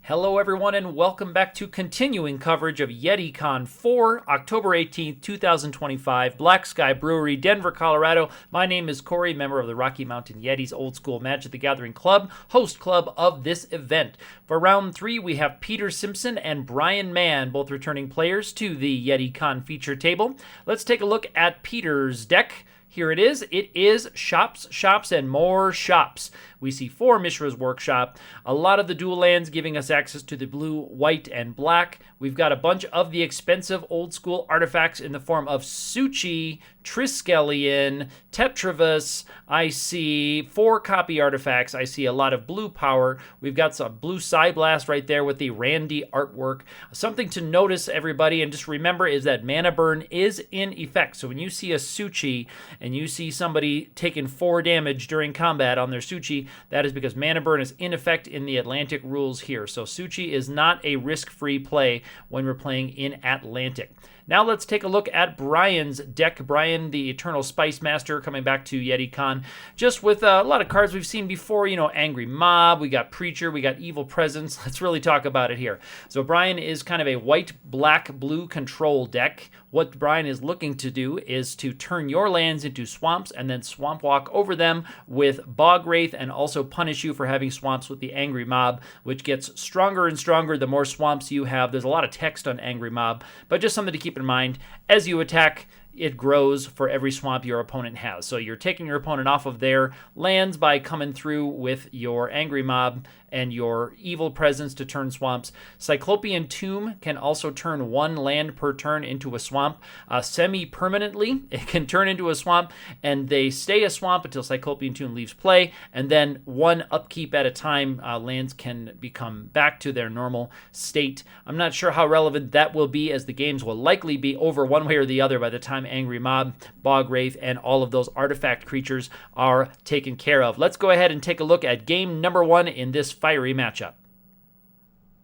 Hello everyone and welcome back to continuing coverage of YETICON 4, October 18th, 2025, Black Sky Brewery, Denver, Colorado. My name is Corey, member of the Rocky Mountain Yetis Old School Magic the Gathering Club, host club of this event. For round 3, we have Peter Simpson and Brian Mann, both returning players to the YETICON feature table. Let's take a look at Peter's deck. Here it is. It is Shops, Shops, and More Shops. We see 4 Mishra's Workshop, a lot of the dual lands giving us access to the blue, white, and black. We've got a bunch of the expensive old school artifacts in the form of Su-Chi, Triskelion, Tetravus. I see 4 copy artifacts. I see a lot of blue power. We've got some blue Psyblast right there with the Randy artwork. Something to notice, everybody, and just remember is that mana burn is in effect. So when you see a Su-Chi and you see somebody taking 4 damage during combat on their Su-Chi, that is because mana burn is in effect in the Atlantic rules here. So Su-Chi is not a risk-free play when we're playing in Atlantic. Now let's take a look at Brian's deck. Brian, the Eternal Spice Master, coming back to YETICON, just with a lot of cards we've seen before. You know, Angry Mob, we got Preacher, we got Evil Presence. Let's really talk about it here. So Brian is kind of a white, black, blue control deck. What Brian is looking to do is to turn your lands into swamps and then swamp walk over them with Bog Wraith and also punish you for having swamps with the Angry Mob, which gets stronger and stronger the more swamps you have. There's a lot of text on Angry Mob, but just something to keep in mind. As you attack, it grows for every swamp your opponent has. So you're taking your opponent off of their lands by coming through with your Angry Mob and your Evil Presence to turn swamps. Cyclopean Tomb can also turn 1 land per turn into a swamp. Semi-permanently, it can turn into a swamp, and they stay a swamp until Cyclopean Tomb leaves play, and then 1 upkeep at a time, lands can become back to their normal state. I'm not sure how relevant that will be, as the games will likely be over one way or the other by the time Angry Mob, Bog Wraith, and all of those artifact creatures are taken care of. Let's go ahead and take a look at game number 1 in this fiery matchup.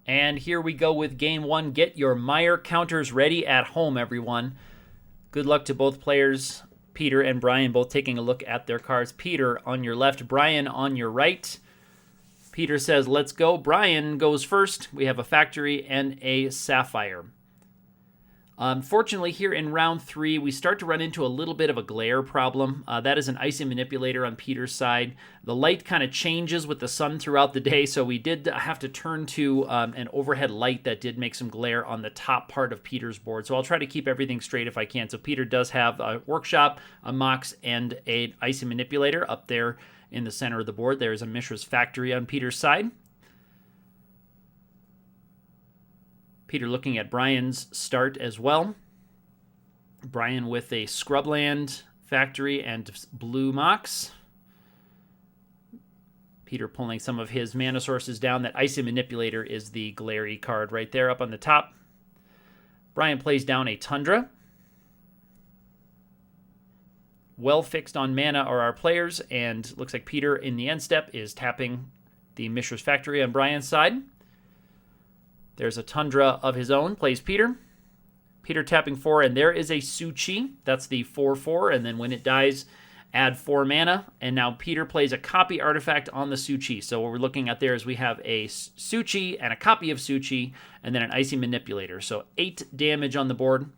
And here we go with game 1. Get your Mire counters ready at home, everyone. Good luck to both players, Peter and Brian, both taking a look at their cards. Peter on your left, Brian on your right. Peter says, let's go. Brian goes first. We have a Factory and a Sapphire. Unfortunately, here in round 3, we start to run into a little bit of a glare problem. That is an Icy Manipulator on Peter's side. The light kind of changes with the sun throughout the day, so we did have to turn to an overhead light that did make some glare on the top part of Peter's board. So I'll try to keep everything straight if I can. So Peter does have a Workshop, a Mox, and an Icy Manipulator up there in the center of the board. There's a Mishra's Factory on Peter's side. Peter looking at Brian's start as well. Brian with a Scrubland Factory and blue Mox. Peter pulling some of his mana sources down. That Icy Manipulator is the glary card right there up on the top. Brian plays down a Tundra. Well fixed on mana are our players, and looks like Peter in the end step is tapping the Mishra's Factory on Brian's side. There's a Tundra of his own, plays Peter. Peter tapping 4, and there is a Su-Chi. That's the 4/4, and then when it dies, add 4 mana. And now Peter plays a copy artifact on the Su-Chi. So what we're looking at there is we have a Su-Chi and a copy of Su-Chi, and then an Icy Manipulator. So 8 damage on the board.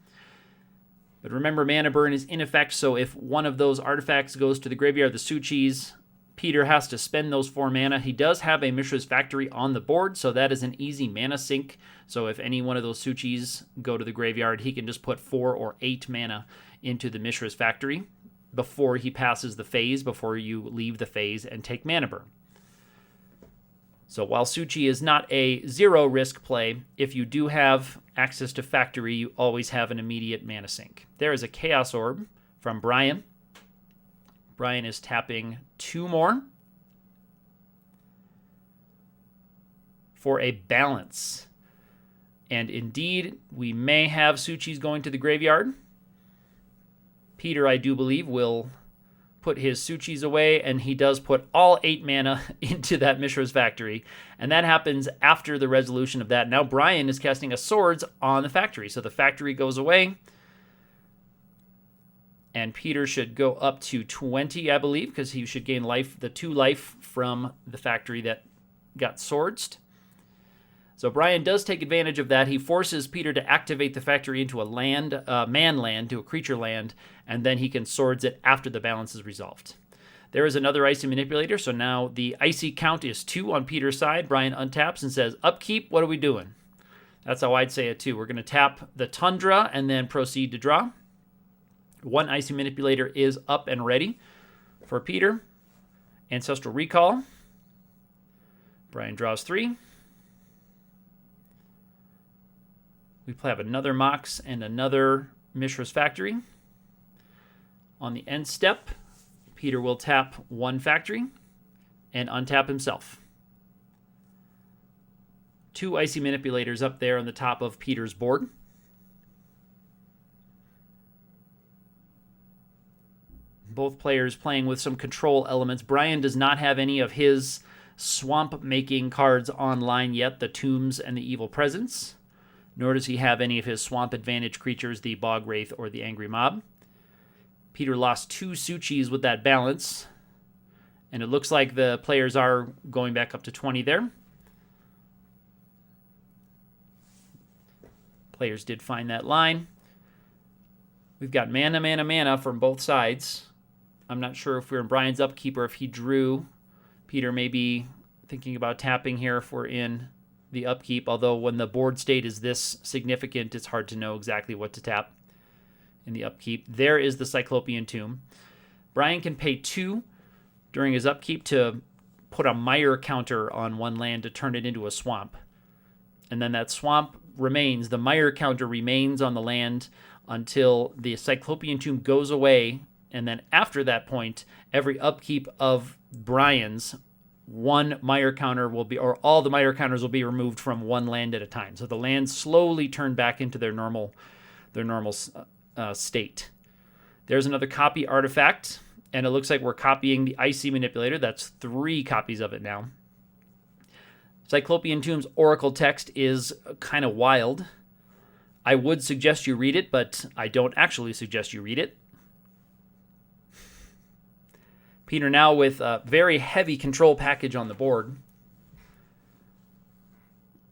But remember, mana burn is in effect, so if one of those artifacts goes to the graveyard, the Su-Chis, Peter has to spend those 4 mana. He does have a Mishra's Factory on the board, so that is an easy mana sink. So if any one of those Su-Chis go to the graveyard, he can just put 4 or 8 mana into the Mishra's Factory before he passes the phase, before you leave the phase and take mana burn. So while Su-Chi is not a 0 risk play, if you do have access to Factory, you always have an immediate mana sink. There is a Chaos Orb from Brian. Brian is tapping 2 more for a balance. And indeed, we may have Su-Chis going to the graveyard. Peter, I do believe, will put his Su-Chis away, and he does put all 8 mana into that Mishra's Factory. And that happens after the resolution of that. Now Brian is casting a Swords on the Factory. So the Factory goes away. And Peter should go up to 20, I believe, because he should gain life, the 2 life from the Factory that got swordsed. So Brian does take advantage of that. He forces Peter to activate the factory into a man land, to a creature land, and then he can swords it after the balance is resolved. There is another icy manipulator, so now the icy count is 2 on Peter's side. Brian untaps and says, upkeep, what are we doing? That's how I'd say it too. We're going to tap the Tundra and then proceed to draw. 1 icy manipulator is up and ready for Peter. Ancestral Recall. Brian draws 3. We have another Mox and another Mishra's Factory. On the end step, Peter will tap 1 factory and untap himself. 2 icy manipulators up there on the top of Peter's board. Both players playing with some control elements. Brian does not have any of his swamp-making cards online yet, the Tombs and the Evil Presence. Nor does he have any of his swamp advantage creatures, the Bog Wraith or the Angry Mob. Peter lost 2 Suchis with that balance, and it looks like the players are going back up to 20 there. Players did find that line. We've got mana, mana, mana from both sides. I'm not sure if we're in Brian's upkeep or if he drew. Peter may be thinking about tapping here if we're in the upkeep, although when the board state is this significant, it's hard to know exactly what to tap in the upkeep. There is the Cyclopean Tomb. Brian can pay 2 during his upkeep to put a mire counter on 1 land to turn it into a swamp. And then that swamp remains, the mire counter remains on the land until the Cyclopean Tomb goes away, and then after that point, every upkeep of Brian's, 1 mire counter will be, or all the mire counters will be removed from 1 land at a time. So the lands slowly turn back into their normal state. There's another copy artifact, and it looks like we're copying the Icy Manipulator. That's 3 copies of it now. Cyclopean Tomb's Oracle text is kind of wild. I would suggest you read it, but I don't actually suggest you read it. Peter now with a very heavy control package on the board,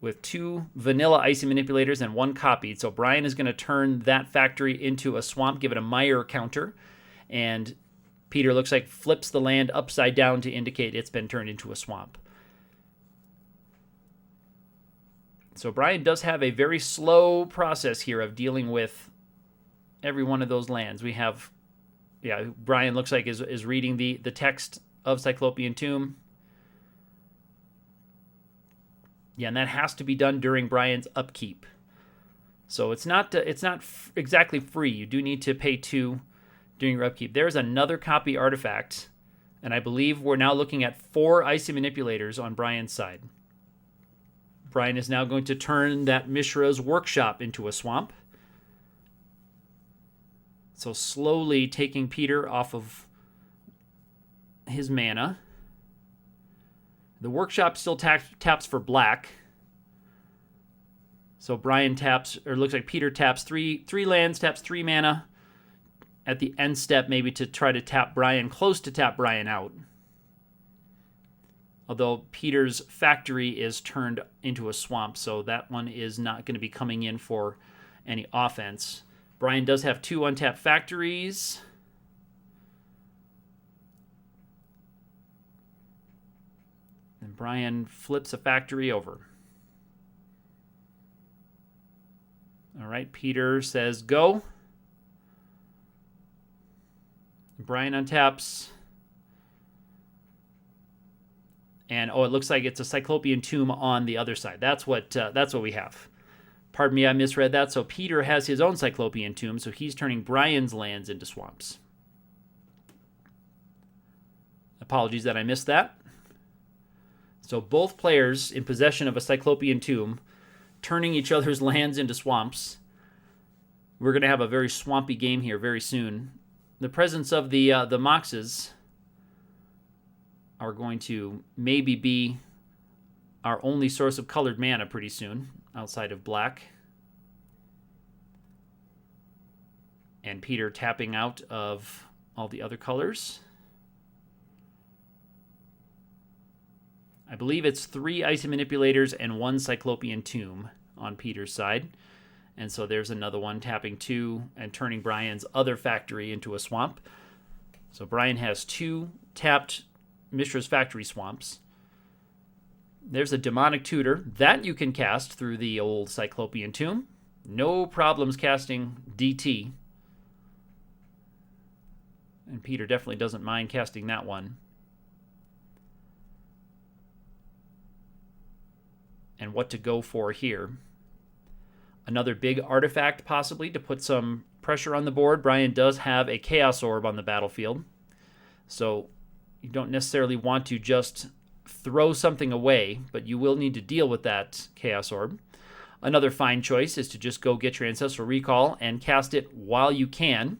with 2 vanilla Icy Manipulators and 1 copied. So Brian is going to turn that factory into a swamp, give it a mire counter, and Peter looks like flips the land upside down to indicate it's been turned into a swamp. So Brian does have a very slow process here of dealing with every one of those lands. We have, Brian looks like is reading the text of Cyclopean Tomb. Yeah, and that has to be done during Brian's upkeep. So it's not exactly free. You do need to pay 2 during your upkeep. There's another copy artifact, and I believe we're now looking at 4 Icy Manipulators on Brian's side. Brian is now going to turn that Mishra's Workshop into a swamp. So slowly taking Peter off of his mana. The Workshop still taps for black. So Brian taps, or looks like Peter taps 3 lands, taps 3 mana at the end step, maybe to try to tap Brian, close to tap Brian out. Although Peter's factory is turned into a swamp, so that one is not going to be coming in for any offense. Brian does have 2 untapped factories. And Brian flips a factory over. All right, Peter says go. Brian untaps. And it looks like it's a Cyclopean Tomb on the other side. That's what we have. Pardon me, I misread that. So Peter has his own Cyclopean Tomb, so he's turning Brian's lands into swamps. Apologies that I missed that. So both players in possession of a Cyclopean Tomb, turning each other's lands into swamps. We're going to have a very swampy game here very soon. The presence of the Moxes are going to maybe be our only source of colored mana pretty soon, outside of black. And Peter tapping out of all the other colors. I believe it's 3 Icy Manipulators and 1 Cyclopean Tomb on Peter's side. And so there's another one, tapping 2 and turning Brian's other factory into a swamp. So Brian has 2 tapped Mishra's Factory swamps. There's a Demonic Tutor. That you can cast through the old Cyclopean Tomb. No problems casting DT. And Peter definitely doesn't mind casting that one. And what to go for here. Another big artifact, possibly, to put some pressure on the board. Brian does have a Chaos Orb on the battlefield. So you don't necessarily want to just throw something away, but you will need to deal with that Chaos Orb. Another fine choice is to just go get your Ancestral Recall and cast it while you can.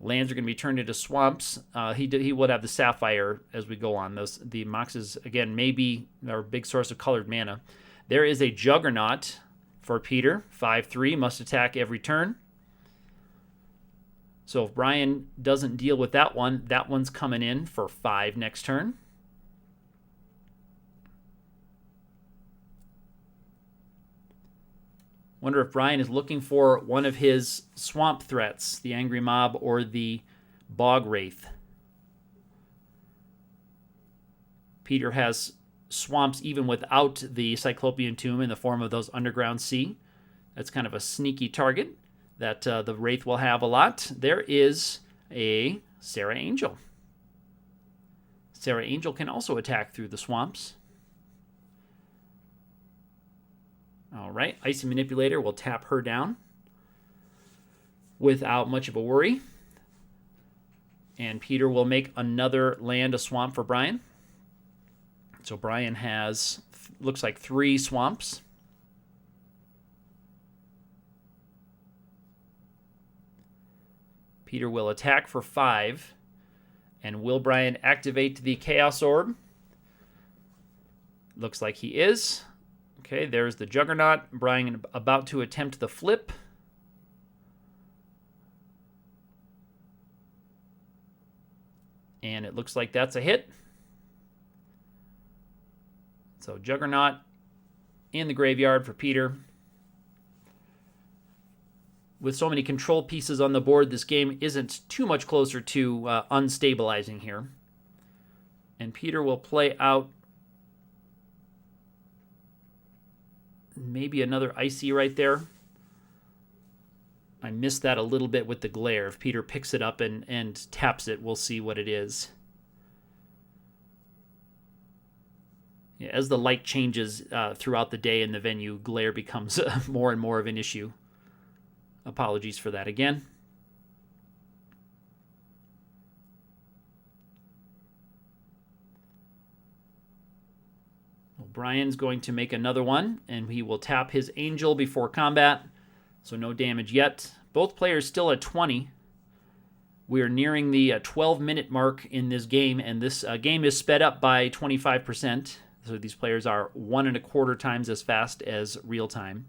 Lands are going to be turned into swamps. He would have the Sapphire as we go on. The Moxes, again, may be our big source of colored mana. There is a Juggernaut for Peter. 5/3, must attack every turn. So if Brian doesn't deal with that one's coming in for 5 next turn. Wonder if Brian is looking for one of his swamp threats, the Angry Mob or the Bog Wraith. Peter has swamps even without the Cyclopean Tomb in the form of those Underground Sea. That's kind of a sneaky target that the Wraith will have a lot. There is a Serra Angel. Serra Angel can also attack through the swamps. All right, Icy Manipulator will tap her down without much of a worry. And Peter will make another land a swamp for Brian. So Brian has, looks like 3 swamps. Peter will attack for 5. And will Brian activate the Chaos Orb? Looks like he is. Okay, there's the Juggernaut. Brian about to attempt the flip. And it looks like that's a hit. So Juggernaut in the graveyard for Peter. With so many control pieces on the board, this game isn't too much closer to unstabilizing here. And Peter will play out maybe another Icy right there. I missed that a little bit with the glare. If Peter picks it up and taps it, we'll see what it is. Yeah, as the light changes throughout the day in the venue, glare becomes more and more of an issue. Apologies for that again. Brian's going to make another one, and he will tap his Angel before combat, so no damage yet. Both players still at 20. We are nearing the 12-minute mark in this game, and this game is sped up by 25%. So these players are 1.25 times as fast as real time.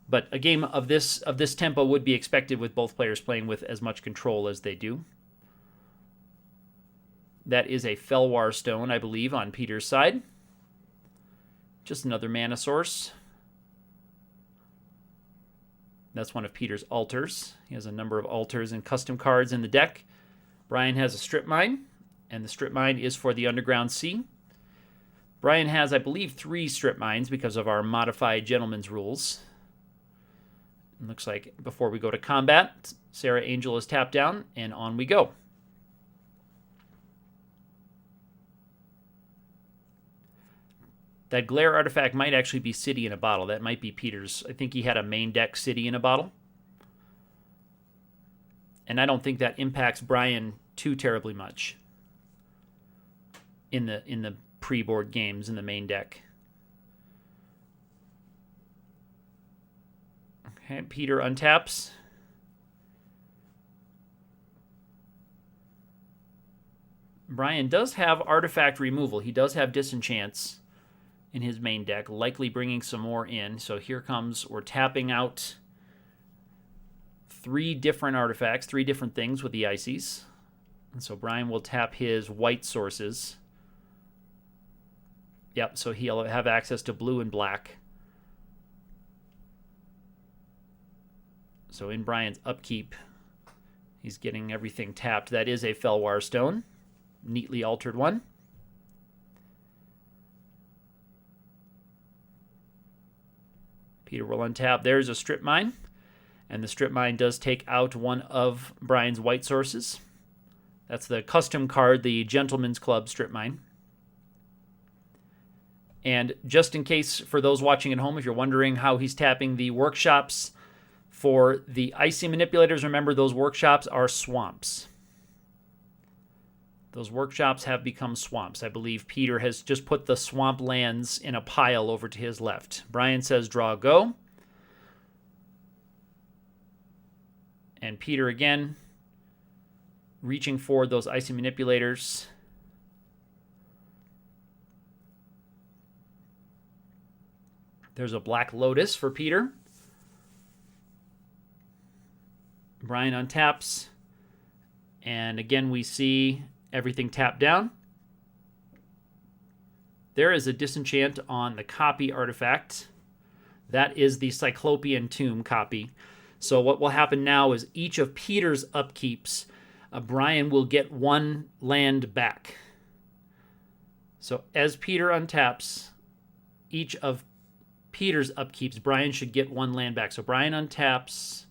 But a game of this tempo would be expected with both players playing with as much control as they do. That is a Felwar Stone, I believe, on Peter's side. Just another mana source. That's one of Peter's altars. He has a number of altars and custom cards in the deck. Brian has a Strip Mine, and the Strip Mine is for the Underground Sea. Brian has, I believe, 3 Strip Mines because of our modified Gentleman's Rules. It looks like before we go to combat, Serra Angel is tapped down, and on we go. That Glare artifact might actually be City in a Bottle. That might be Peter's. I think he had a main deck City in a Bottle. And I don't think that impacts Brian too terribly much in the pre-board games in the main deck. Okay, Peter untaps. Brian does have artifact removal. He does have disenchants in his main deck, likely bringing some more in. So here comes, we're tapping out 3 different artifacts, 3 different things with the Ices. And so Brian will tap his white sources. Yep, so he'll have access to blue and black. So in Brian's upkeep, he's getting everything tapped. That is a Felwar stone, neatly altered one. Peter will untap. There's a strip mine, and the strip mine does take out one of Brian's white sources. That's the custom card, the Gentleman's Club strip mine. And just in case, for those watching at home, if you're wondering how he's tapping the workshops for the icy manipulators, remember those workshops are swamps. Those workshops have become swamps. I believe Peter has just put the swamp lands in a pile over to his left. Brian says draw go. And Peter again reaching for those icy manipulators. There's a Black Lotus for Peter. Brian untaps. And again, we see everything tapped down. There is a disenchant on the copy artifact. That is the Cyclopean Tomb copy. So what will happen now is each of Peter's upkeeps, Brian will get one land back. So as Peter untaps each of Peter's upkeeps, Brian should get one land back. So Brian untaps,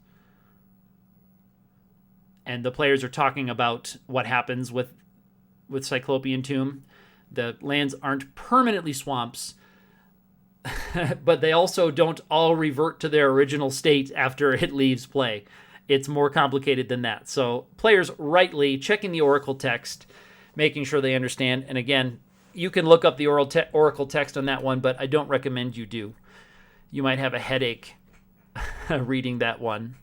and the players are talking about what happens with Cyclopean Tomb. The lands aren't permanently swamps, but they also don't all revert to their original state after it leaves play. It's more complicated than that. So players rightly checking the Oracle text, making sure they understand. And again, you can look up the Oracle text on that one, but I don't recommend you do. You might have a headache reading that one.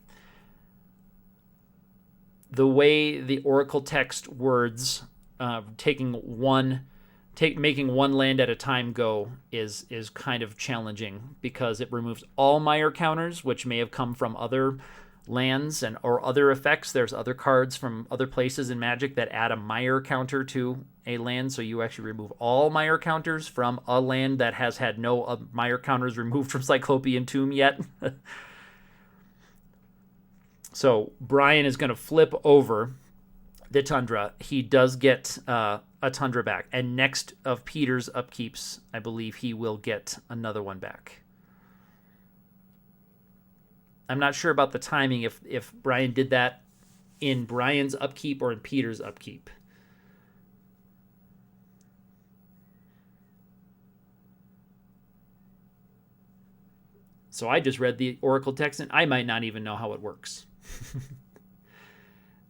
The way the Oracle text words, making one land at a time go is kind of challenging because it removes all Mire counters, which may have come from other lands or other effects. There's other cards from other places in Magic that add a Mire counter to a land, so you actually remove all Mire counters from a land that has had no Mire counters removed from Cyclopean Tomb yet. So Brian is going to flip over the Tundra. He does get a Tundra back. And next of Peter's upkeeps, I believe he will get another one back. I'm not sure about the timing, if Brian did that in Brian's upkeep or in Peter's upkeep. So I just read the Oracle text, and I might not even know how it works.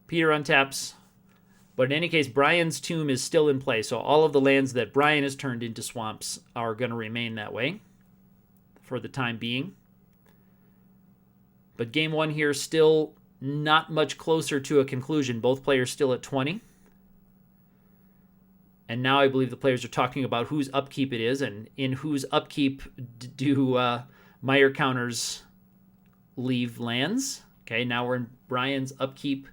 Peter untaps. But in any case, Brian's tomb is still in play. So all of the lands that Brian has turned into swamps are going to remain that way for the time being. But game one here still not much closer to a conclusion. Both players still at 20. And now I believe the players are talking about whose upkeep it is and in whose upkeep do Mire counters leave lands. Okay, now we're in Brian's upkeep.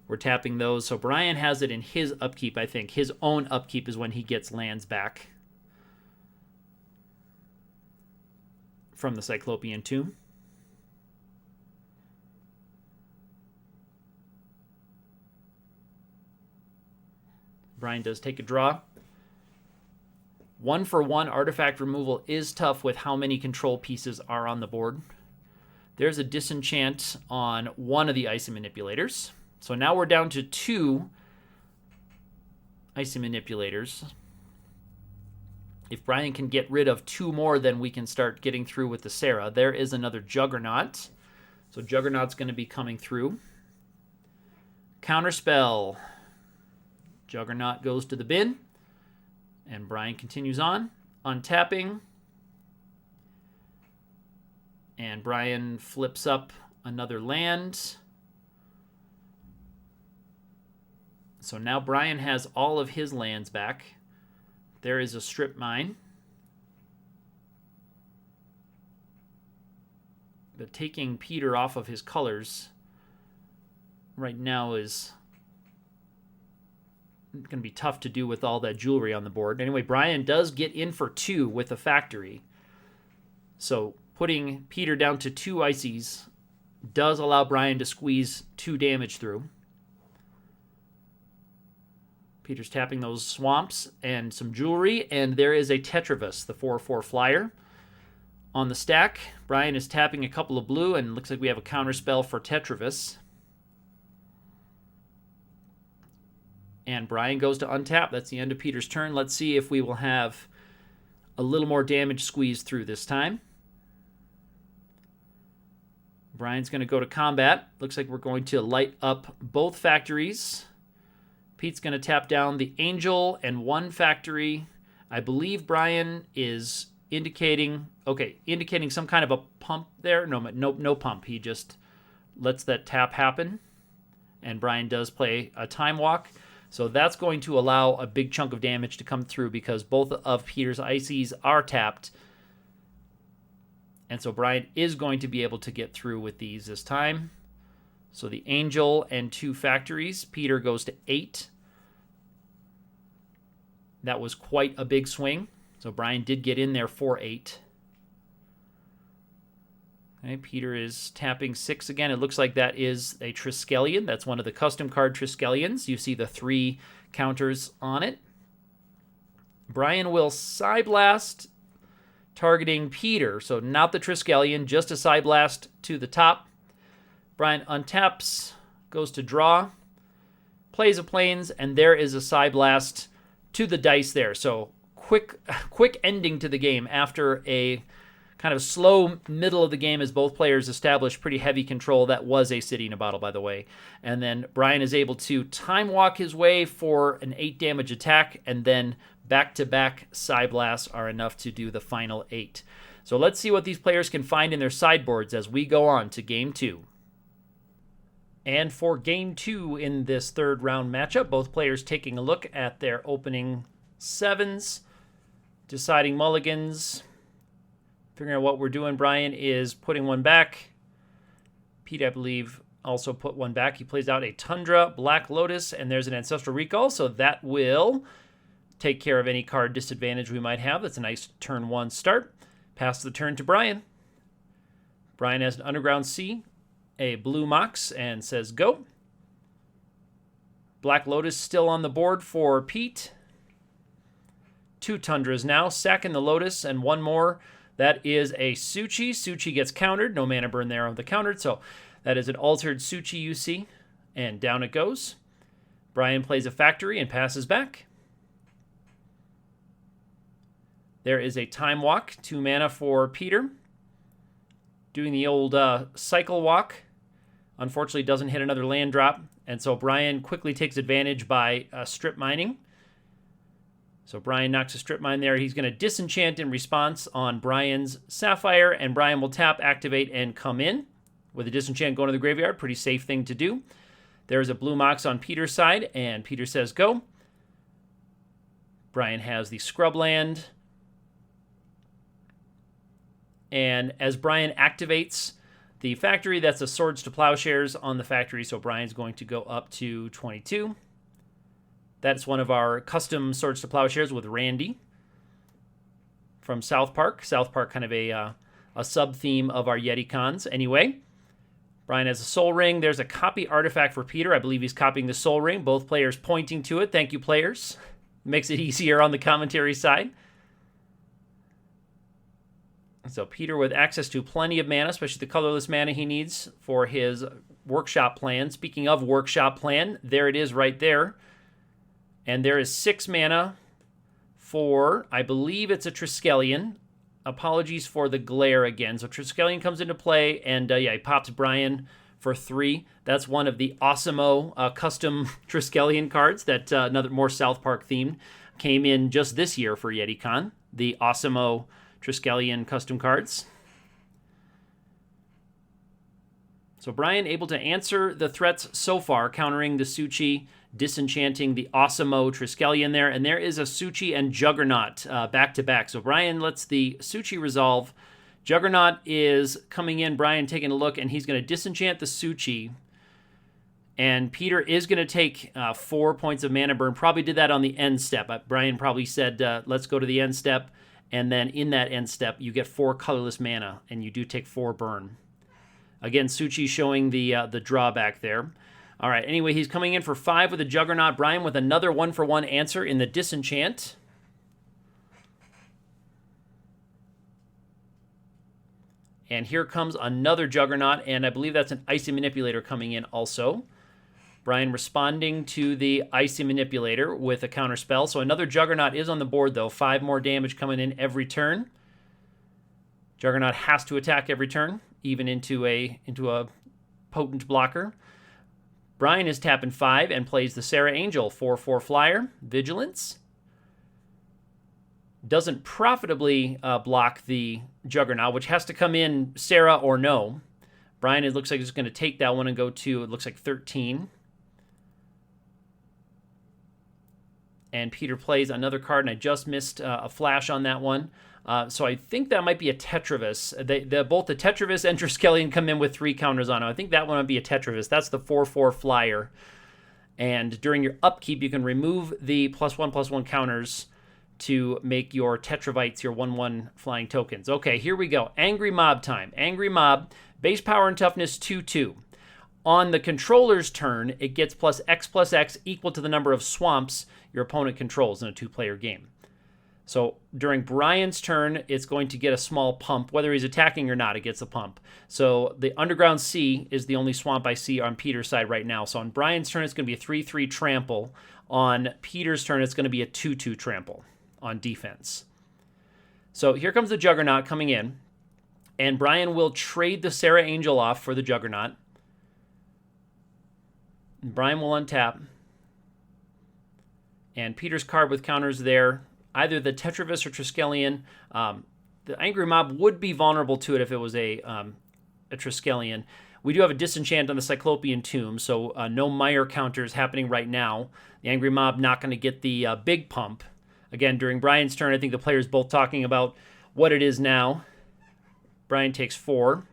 We're tapping those. So Brian has it in his upkeep, I think. His own upkeep is when he gets lands back from the Cyclopean Tomb. Brian does take a draw. 1-for-1 artifact removal is tough with how many control pieces are on the board. There's a disenchant on one of the icy manipulators. So now we're down to 2 icy manipulators. If Brian can get rid of 2 more, then we can start getting through with the Sarah. There is another Juggernaut. So Juggernaut's going to be coming through. Counterspell. Juggernaut goes to the bin. And Brian continues on. Untapping. And Brian flips up another land. So now Brian has all of his lands back. There is a strip mine. But taking Peter off of his colors right now is going to be tough to do with all that jewelry on the board. Anyway, Brian does get in for 2 with a factory. So putting Peter down to 2 ices does allow Brian to squeeze 2 damage through. Peter's tapping those swamps and some jewelry, and there is a Tetravus, the 4/4 flyer. On the stack, Brian is tapping a couple of blue, and looks like we have a counterspell for Tetravus. And Brian goes to untap. That's the end of Peter's turn. Let's see if we will have a little more damage squeezed through this time. Brian's going to go to combat. Looks like we're going to light up both factories. Pete's going to tap down the Angel and 1 factory. I believe Brian is indicating some kind of a pump there. No pump. He just lets that tap happen. And Brian does play a Time Walk. So that's going to allow a big chunk of damage to come through because both of Peter's ices are tapped. And so Brian is going to be able to get through with these this time. So the Angel and 2 factories. Peter goes to 8. That was quite a big swing. So Brian did get in there for 8. Okay, Peter is tapping 6 again. It looks like that is a Triskelion. That's one of the custom card Triskelions. You see the 3 counters on it. Brian will Psyblast, targeting Peter. So not the Triskelion, just a Psyblast to the top. Brian untaps, goes to draw, plays a Plains, and there is a Psyblast to the dice there. So quick ending to the game after a kind of slow middle of the game as both players establish pretty heavy control. That was a City in a Bottle, by the way. And then Brian is able to Time Walk his way for an 8 damage attack, and then back-to-back Psyblasts are enough to do the final 8. So let's see what these players can find in their sideboards as we go on to Game 2. And for Game 2 in this 3rd round matchup, both players taking a look at their opening 7s, deciding mulligans, figuring out what we're doing. Brian is putting 1 back. Pete, I believe, also put 1 back. He plays out a Tundra, Black Lotus, and there's an Ancestral Recall, so that will take care of any card disadvantage we might have. That's a nice turn 1 start. Pass the turn to Brian. Brian has an Underground Sea, a Blue Mox, and says go. Black Lotus still on the board for Pete. 2 Tundras now, sacking the Lotus, and 1 more. That is a Suchi. Suchi gets countered. No mana burn there on the countered, so that is an altered Suchi you see. And down it goes. Brian plays a Factory and passes back. There is a Time Walk, 2 mana for Peter. Doing the old Cycle Walk. Unfortunately, doesn't hit another land drop, and so Brian quickly takes advantage by strip mining. So Brian knocks a strip mine there. He's going to disenchant in response on Brian's Sapphire, and Brian will tap, activate, and come in. With a disenchant going to the graveyard, pretty safe thing to do. There's a Blue Mox on Peter's side, and Peter says go. Brian has the Scrubland. And as Brian activates the Factory, that's a Swords to Plowshares on the Factory, so Brian's going to go up to 22. That's one of our custom Swords to Plowshares with Randy from South Park. South Park, kind of a sub-theme of our YETICONs. Anyway, Brian has a Soul Ring. There's a copy artifact for Peter. I believe he's copying the Soul Ring. Both players pointing to it. Thank you, players. Makes it easier on the commentary side. So Peter with access to plenty of mana, especially the colorless mana he needs for his workshop plan. Speaking of workshop plan, there it is right there. And there is 6 mana for, I believe it's a Triskelion. Apologies for the glare again. So Triskelion comes into play, and he pops Brian for 3. That's one of the Awesemo custom Triskelion cards that another more South Park themed came in just this year for YETICON. The Awesemo Triskelion custom cards. So Brian able to answer the threats so far, countering the Suchi, disenchanting the Awesemo Triskelion there, and there is a Suchi and Juggernaut back-to-back. So Brian lets the Suchi resolve. Juggernaut is coming in, Brian taking a look, and he's going to disenchant the Suchi. And Peter is going to take 4 points of mana burn. Probably did that on the end step. Brian probably said, let's go to the end step. And then in that end step, you get 4 colorless mana, and you do take 4 burn. Again, Suchi showing the drawback there. All right, anyway, he's coming in for 5 with a Juggernaut. Brian with another 1-for-1 answer in the Disenchant. And here comes another Juggernaut, and I believe that's an Icy Manipulator coming in also. Brian responding to the Icy Manipulator with a counter spell. So another Juggernaut is on the board, though. 5 more damage coming in every turn. Juggernaut has to attack every turn, even into a potent blocker. Brian is tapping 5 and plays the Sarah Angel, 4/4 flyer, Vigilance. Doesn't profitably block the Juggernaut, which has to come in Sarah or no. Brian, it looks like he's going to take that one and go to, it looks like 13. And Peter plays another card, and I just missed a flash on that one. So I think that might be a Tetravis. Both the Tetravis and Triskelion come in with 3 counters on them. I think that one might be a Tetravis. That's the 4/4 flyer. And during your upkeep, you can remove the +1/+1 counters to make your Tetravites your 1/1 flying tokens. Okay, here we go. Angry Mob time. Angry Mob, base power and toughness 2/2. On the controller's turn, it gets +X equal to the number of swamps your opponent controls in a 2-player game. So during Brian's turn, it's going to get a small pump. Whether he's attacking or not, it gets a pump. So the Underground Sea is the only swamp I see on Peter's side right now. So on Brian's turn, it's going to be a 3/3 trample. On Peter's turn, it's going to be a 2/2 trample on defense. So here comes the Juggernaut coming in. And Brian will trade the Sarah Angel off for the Juggernaut. Brian will untap. And Peter's card with counters there, either the Tetravis or Triskelion. The Angry Mob would be vulnerable to it if it was a Triskelion. We do have a Disenchant on the Cyclopean Tomb, so no Mire counters happening right now. The Angry Mob not going to get the big pump. Again, during Brian's turn, I think the players both talking about what it is now. Brian takes 4.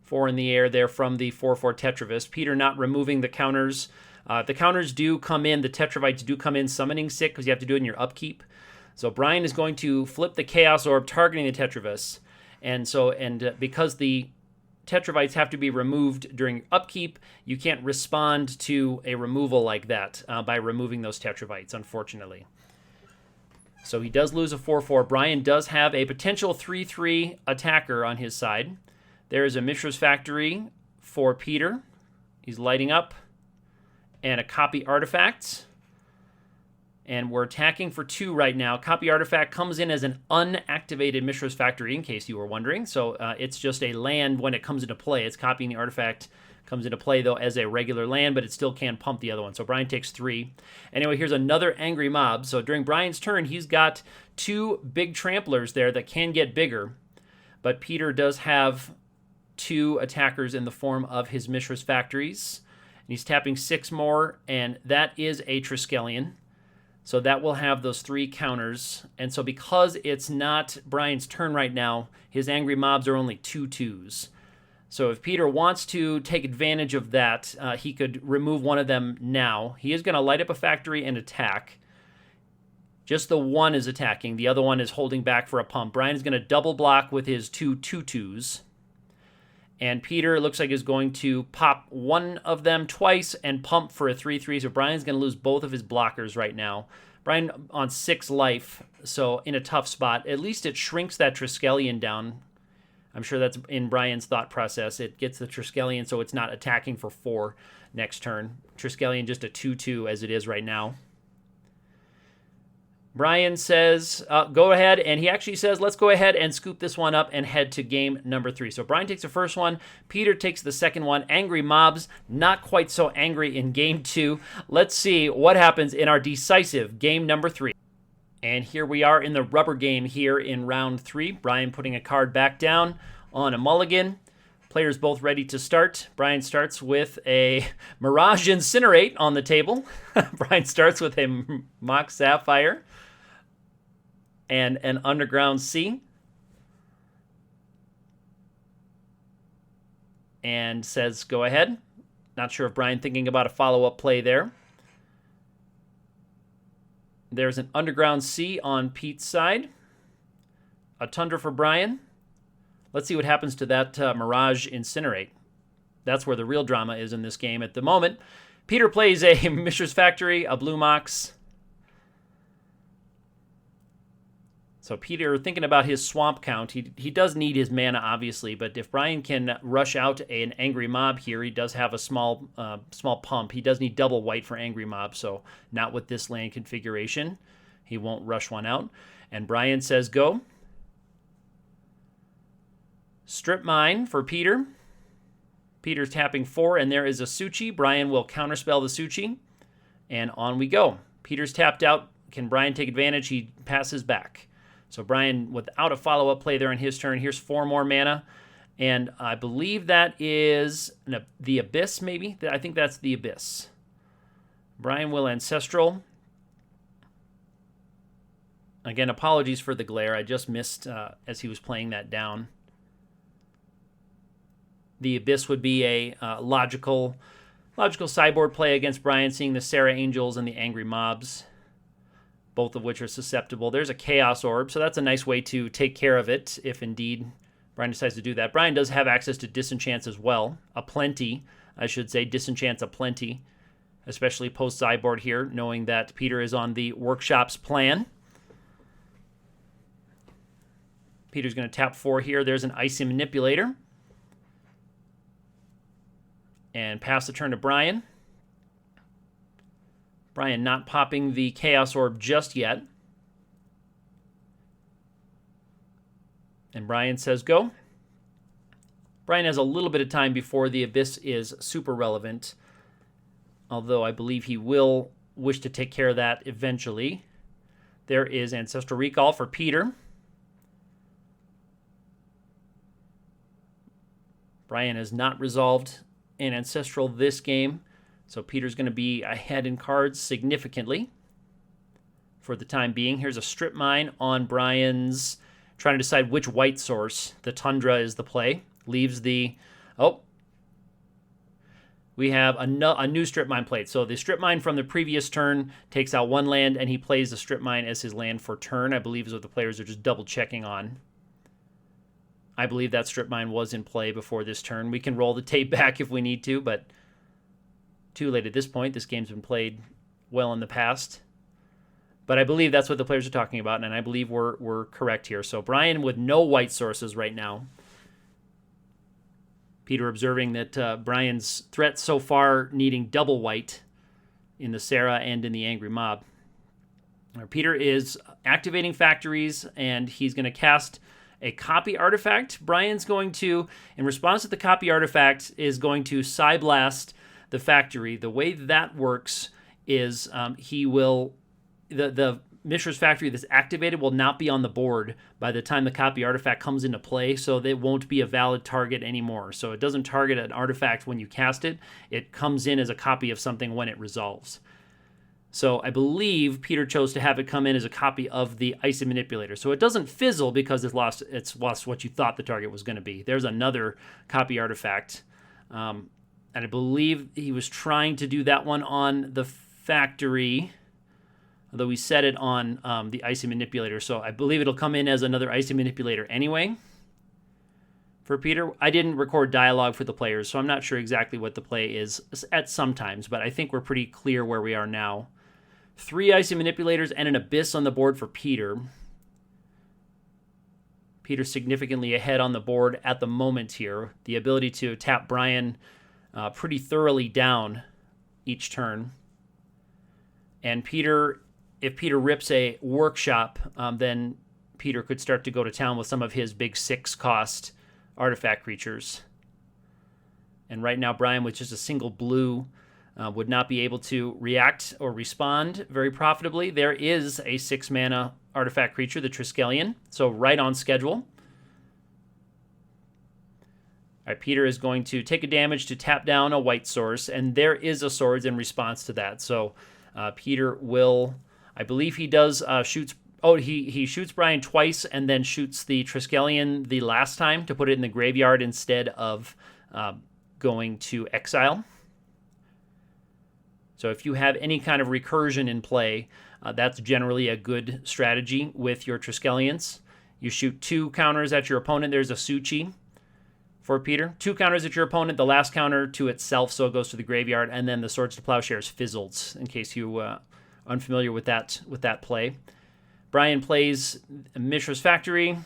4 in the air there from the 4/4 Tetravis. Peter not removing the counters. The counters do come in, the Tetravites do come in summoning sick because you have to do it in your upkeep. So Brian is going to flip the Chaos Orb targeting the Tetravis. And because the Tetravites have to be removed during upkeep, you can't respond to a removal like that by removing those Tetravites, unfortunately. So he does lose a 4/4. Brian does have a potential 3/3 attacker on his side. There is a Mishra's Factory for Peter. He's lighting up. And a Copy Artifact. And we're attacking for 2 right now. Copy Artifact comes in as an unactivated Mishra's Factory, in case you were wondering. So it's just a land when it comes into play. It's copying the artifact. Comes into play, though, as a regular land, but it still can pump the other one. So Brian takes 3. Anyway, here's another Angry Mob. So during Brian's turn, he's got 2 big tramplers there that can get bigger. But Peter does have 2 attackers in the form of his Mishra's Factories. And he's tapping 6 more, and that is a Triskelion. So that will have those 3 counters. And so because it's not Brian's turn right now, his Angry Mobs are only 2/2s. So if Peter wants to take advantage of that, he could remove one of them now. He is going to light up a factory and attack. Just the one is attacking. The other one is holding back for a pump. Brian is going to double block with his 2/2s. And Peter, it looks like, is going to pop one of them twice and pump for a 3/3. So Brian's going to lose both of his blockers right now. Brian on 6 life, so in a tough spot. At least it shrinks that Triskelion down. I'm sure that's in Brian's thought process. It gets the Triskelion so it's not attacking for 4 next turn. Triskelion just a 2/2 as it is right now. Brian says, go ahead, and he actually says, let's go ahead and scoop this one up and head to game number 3. So Brian takes the first one, Peter takes the second one. Angry Mobs, not quite so angry in game 2. Let's see what happens in our decisive game number 3. And here we are in the rubber game here in round 3. Brian putting a card back down on a mulligan. Players both ready to start. Brian starts with a Mirage Incinerate on the table. Brian starts with a Mox Sapphire and an Underground Sea. And says, go ahead. Not sure if Brian thinking about a follow-up play there. There's an Underground Sea on Pete's side. A Tundra for Brian. Let's see what happens to that Mirage Incinerate. That's where the real drama is in this game at the moment. Peter plays a Mishra's Factory, a Blue Mox. So Peter, thinking about his swamp count, he does need his mana, obviously, but if Brian can rush out an Angry Mob here, he does have a small pump. He does need double white for Angry Mob, so not with this land configuration. He won't rush one out. And Brian says go. Strip Mine for Peter. Peter's tapping 4, and there is a Suchi. Brian will counterspell the Suchi, and on we go. Peter's tapped out. Can Brian take advantage? He passes back. So Brian, without a follow-up play there on his turn, here's 4 more mana. And I believe that is the Abyss, maybe? I think that's the Abyss. Brian will Ancestral. Again, apologies for the glare. I just missed as he was playing that down. The Abyss would be a logical sideboard play against Brian, seeing the Sarah Angels and the Angry Mobs, both of which are susceptible. There's a Chaos Orb, so that's a nice way to take care of it if indeed Brian decides to do that. Brian does have access to Disenchants as well. Aplenty, I should say. Disenchants aplenty, especially post-sideboard here, knowing that Peter is on the Workshop's plan. Peter's going to tap 4 here. There's an Icy Manipulator. And pass the turn to Brian. Brian not popping the Chaos Orb just yet. And Brian says go. Brian has a little bit of time before the Abyss is super relevant, although I believe he will wish to take care of that eventually. There is Ancestral Recall for Peter. Brian has not resolved an Ancestral this game, so Peter's going to be ahead in cards significantly for the time being. Here's a Strip Mine on Brian's, trying to decide which white source. The Tundra is the play. Leaves the... Oh. We have a new Strip Mine played. So the Strip Mine from the previous turn takes out 1 land, and he plays the Strip Mine as his land for turn, I believe is what the players are just double-checking on. I believe that Strip Mine was in play before this turn. We can roll the tape back if we need to, but too late at this point. This game's been played well in the past. But I believe that's what the players are talking about, and I believe we're correct here. So Brian with no white sources right now. Peter observing that Brian's threat so far needing double white in the Sarah and in the Angry Mob. Peter is activating factories, and he's going to cast a copy artifact. Brian's going to, in response to the copy artifact, is going to Psyblast the factory. The way that works is he will, the Mishra's Factory that's activated will not be on the board by the time the copy artifact comes into play, so they won't be a valid target anymore. So it doesn't target an artifact when you cast it. It comes in as a copy of something when it resolves. So I believe Peter chose to have it come in as a copy of the Icy Manipulator. So it doesn't fizzle because it's lost what you thought the target was going to be. There's another copy artifact. And I believe he was trying to do that one on the factory, although we set it on the Icy Manipulator. So I believe it'll come in as another Icy Manipulator anyway for Peter. I didn't record dialogue for the players, so I'm not sure exactly what the play is at some times, but I think we're pretty clear where we are now. 3 Icy Manipulators and an Abyss on the board for Peter. Peter's significantly ahead on the board at the moment here. The ability to tap Brian pretty thoroughly down each turn. And Peter, if Peter rips a Workshop, then Peter could start to go to town with some of his big 6-cost artifact creatures. And right now, Brian, with just a single blue, would not be able to react or respond very profitably. There is a 6-mana artifact creature, the Triskelion, so right on schedule. All right, Peter is going to take a damage to tap down a white source, and there is a Swords in response to that. So Peter will, I believe he does, shoots. Oh, he shoots Brian twice and then shoots the Triskelion the last time to put it in the graveyard instead of going to exile. So if you have any kind of recursion in play, that's generally a good strategy with your Triskelions. You shoot 2 counters at your opponent. There's a Suchi for Peter. 2 counters at your opponent, the last counter to itself, so it goes to the graveyard, and then the Swords to Plowshares fizzled, in case you are unfamiliar with that play. Brian plays Mishra's Factory,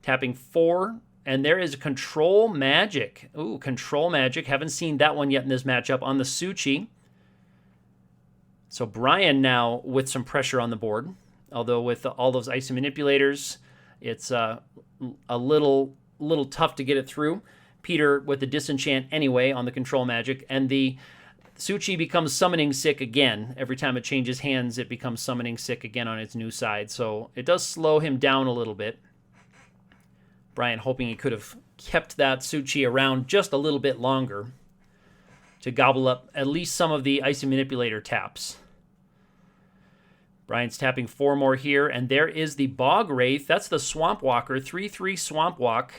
tapping 4, and there is Control Magic. Ooh, Control Magic. Haven't seen that one yet in this matchup on the Suchi. So Brian now with some pressure on the board, although with all those Icy Manipulators, it's a little tough to get it through. Peter with the Disenchant anyway on the Control Magic, and the Suchi becomes Summoning Sick again. Every time it changes hands, it becomes Summoning Sick again on its new side, so it does slow him down a little bit. Brian hoping he could have kept that Suchi around just a little bit longer to gobble up at least some of the Icy Manipulator taps. Brian's tapping 4 more here, and there is the Bog Wraith. That's the Swamp Walker, 3/3 Swamp Walk.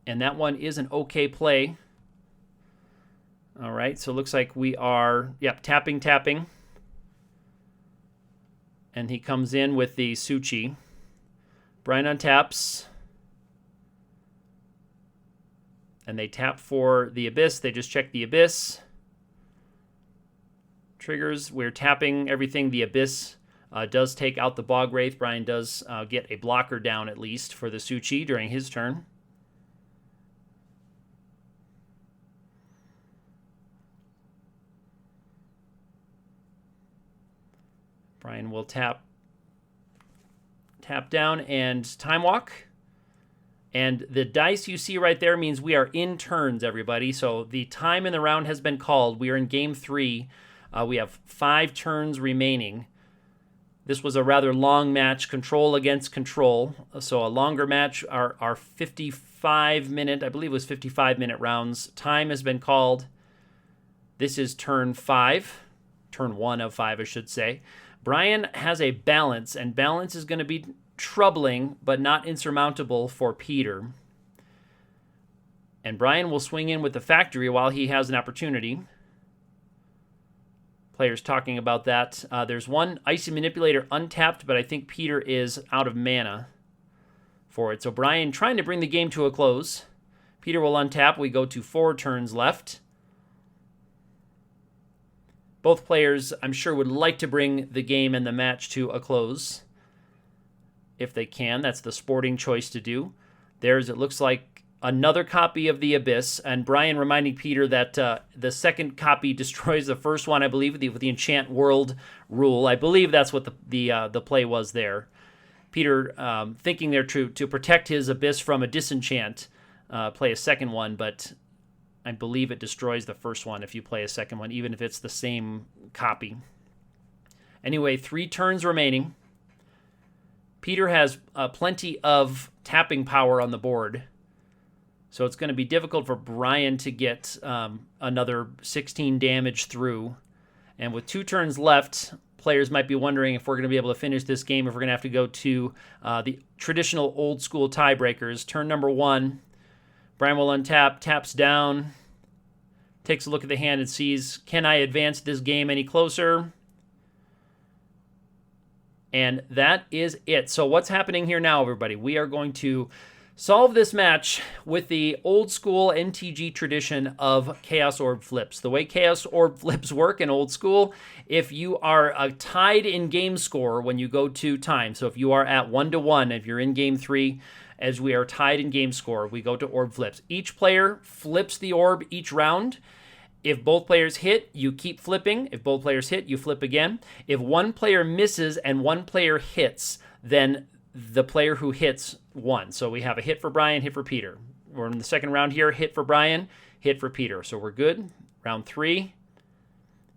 And that one is an okay play. All right, so it looks like we are, tapping. And he comes in with the Suchi. Brian untaps. And they tap for the Abyss. They just check the Abyss. Triggers. We're tapping everything. The Abyss does take out the Bog Wraith. Brian does get a blocker down at least for the Suchi during his turn. Brian will tap down and Time Walk. And the dice you see right there means we are in turns, everybody. So the time in the round has been called. We are in game 3. We have 5 turns remaining. This was a rather long match, control against control. So a longer match, our 55-minute, I believe it was 55-minute rounds. Time has been called. This is turn 5. Turn 1 of 5, I should say. Brian has a balance, and balance is going to be troubling, but not insurmountable for Peter. And Brian will swing in with the Factory while he has an opportunity. Players talking about that. There's one Icy Manipulator untapped, but I think Peter is out of mana for it. So Brian trying to bring the game to a close. Peter will untap. We go to 4 turns left. Both players, I'm sure, would like to bring the game and the match to a close. If they can, that's the sporting choice to do. There's, it looks like, another copy of the Abyss, and Brian reminding Peter that the second copy destroys the first one, I believe, with the Enchant World rule. I believe that's what the play was there. Peter thinking there to protect his Abyss from a disenchant, play a second one, but I believe it destroys the first one if you play a second one, even if it's the same copy. Anyway, 3 turns remaining. Peter has plenty of tapping power on the board, so it's going to be difficult for Brian to get another 16 damage through. And with 2 turns left, players might be wondering if we're going to be able to finish this game, if we're going to have to go to the traditional old-school tiebreakers. Turn number 1, Brian will untap, taps down, takes a look at the hand and sees, can I advance this game any closer? And that is it. So what's happening here now, everybody? We are going to solve this match with the old school NTG tradition of Chaos Orb flips. The way Chaos Orb flips work in old school, if you are tied in game score when you go to time, so if you are at 1-1, if you're in game 3, as we are tied in game score, we go to orb flips. Each player flips the orb each round. If both players hit, you keep flipping. If both players hit, you flip again. If one player misses and one player hits, then the player who hits won. So we have a hit for Brian, hit for Peter. We're in the second round here, hit for Brian, hit for Peter. So we're good. Round 3,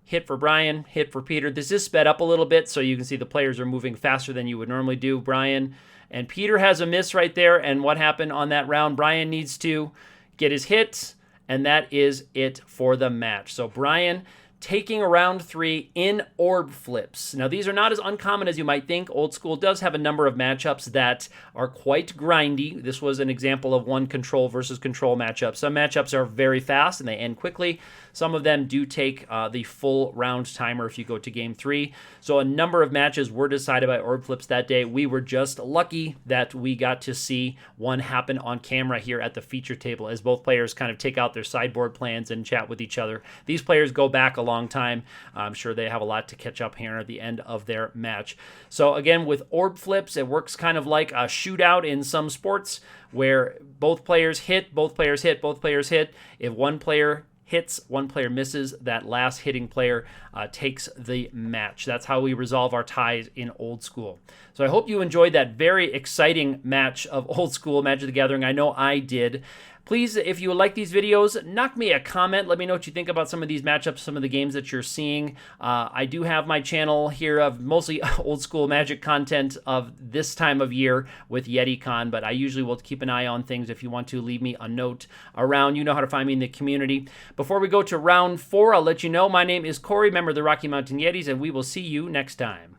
hit for Brian, hit for Peter. This is sped up a little bit, so you can see the players are moving faster than you would normally do. Brian and Peter has a miss right there, and what happened on that round? Brian needs to get his hit, and that is it for the match. So Brian taking round 3 in orb flips. Now, these are not as uncommon as you might think. Old School does have a number of matchups that are quite grindy. This was an example of one control versus control matchup. Some matchups are very fast and they end quickly. Some of them do take the full round timer if you go to game 3. So a number of matches were decided by orb flips that day. We were just lucky that we got to see one happen on camera here at the feature table as both players kind of take out their sideboard plans and chat with each other. These players go back a long time. I'm sure they have a lot to catch up here at the end of their match. So again, with orb flips, it works kind of like a shootout in some sports where both players hit, both players hit, both players hit. If one player hits, one player misses, that last hitting player takes the match. That's how we resolve our ties in Old School. So I hope you enjoyed that very exciting match of Old School Magic the Gathering. I know I did. Please, if you like these videos, knock me a comment. Let me know what you think about some of these matchups, some of the games that you're seeing. I do have my channel here of mostly Old School Magic content of this time of year with YETICON, but I usually will keep an eye on things. If you want to leave me a note around, you know how to find me in the community. Before we go to round 4, I'll let you know my name is Corey, member of the Rocky Mountain Yetis, and we will see you next time.